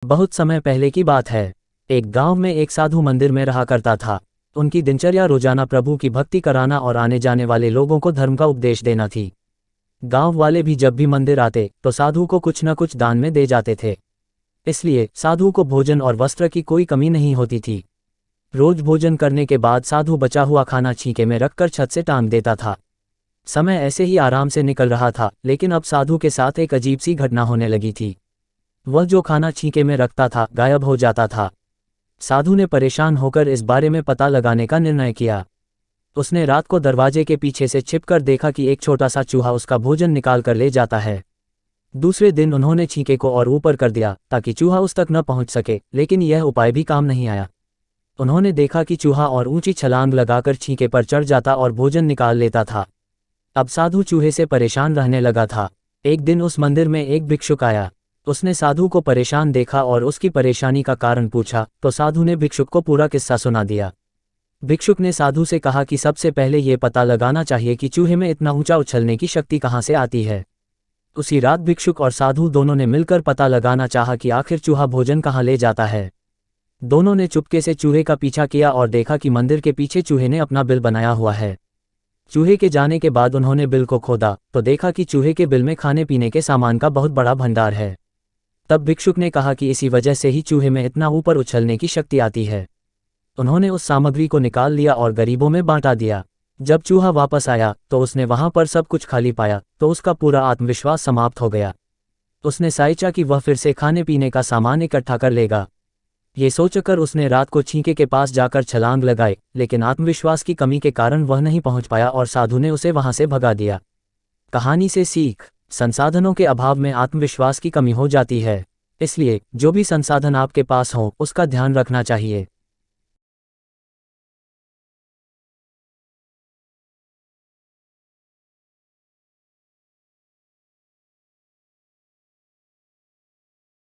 बहुत समय पहले की बात है। एक गांव में एक साधु मंदिर में रहा करता था। उनकी दिनचर्या रोजाना प्रभु की भक्ति कराना और आने जाने वाले लोगों को धर्म का उपदेश देना थी। गांव वाले भी जब भी मंदिर आते तो साधु को कुछ न कुछ दान में दे जाते थे। इसलिए साधु को भोजन और वस्त्र की कोई कमी नहीं होती थी। रोज भोजन करने के बाद साधु बचा हुआ खाना छींके में रखकर छत से टांग देता था। समय ऐसे ही आराम से निकल रहा था, लेकिन अब साधु के साथ एक अजीब सी घटना होने लगी थी। वह जो खाना छींके में रखता था गायब हो जाता था। साधु ने परेशान होकर इस बारे में पता लगाने का निर्णय किया। उसने रात को दरवाजे के पीछे से छिपकर देखा कि एक छोटा सा चूहा उसका भोजन निकाल कर ले जाता है। दूसरे दिन उन्होंने छींके को और ऊपर कर दिया ताकि चूहा उस तक न पहुंच सके, लेकिन यह उपाय भी काम नहीं आया। उन्होंने देखा कि चूहा और ऊंची छलांग लगाकर छींके पर चढ़ जाता और भोजन निकाल लेता था। अब साधु चूहे से परेशान रहने लगा था। एक दिन उस मंदिर में एक भिक्षुक आया। उसने साधु को परेशान देखा और उसकी परेशानी का कारण पूछा तो साधु ने भिक्षुक को पूरा किस्सा सुना दिया। भिक्षुक ने साधु से कहा कि सबसे पहले ये पता लगाना चाहिए कि चूहे में इतना ऊंचा उछलने की शक्ति कहाँ से आती है। उसी रात भिक्षुक और साधु दोनों ने मिलकर पता लगाना चाहा कि आखिर चूहा भोजन कहाँ ले जाता है। दोनों ने चुपके से चूहे का पीछा किया और देखा कि मंदिर के पीछे चूहे ने अपना बिल बनाया हुआ है। चूहे के जाने के बाद उन्होंने बिल को खोदा तो देखा कि चूहे के बिल में खाने पीने के सामान का बहुत बड़ा भंडार है। तब भिक्षुक ने कहा कि इसी वजह से ही चूहे में इतना ऊपर उछलने की शक्ति आती है। उन्होंने उस सामग्री को निकाल लिया और गरीबों में बांटा दिया। जब चूहा वापस आया तो उसने वहां पर सब कुछ खाली पाया तो उसका पूरा आत्मविश्वास समाप्त हो गया। उसने सोचा कि वह फिर से खाने पीने का सामान इकट्ठा कर लेगा। ये सोचकर उसने रात को छींके के पास जाकर छलांग लगाई, लेकिन आत्मविश्वास की कमी के कारण वह नहीं पहुंच पाया और साधु ने उसे वहां से भगा दिया। कहानी से सीख: संसाधनों के अभाव में आत्मविश्वास की कमी हो जाती है। इसलिए जो भी संसाधन आपके पास हो उसका ध्यान रखना चाहिए।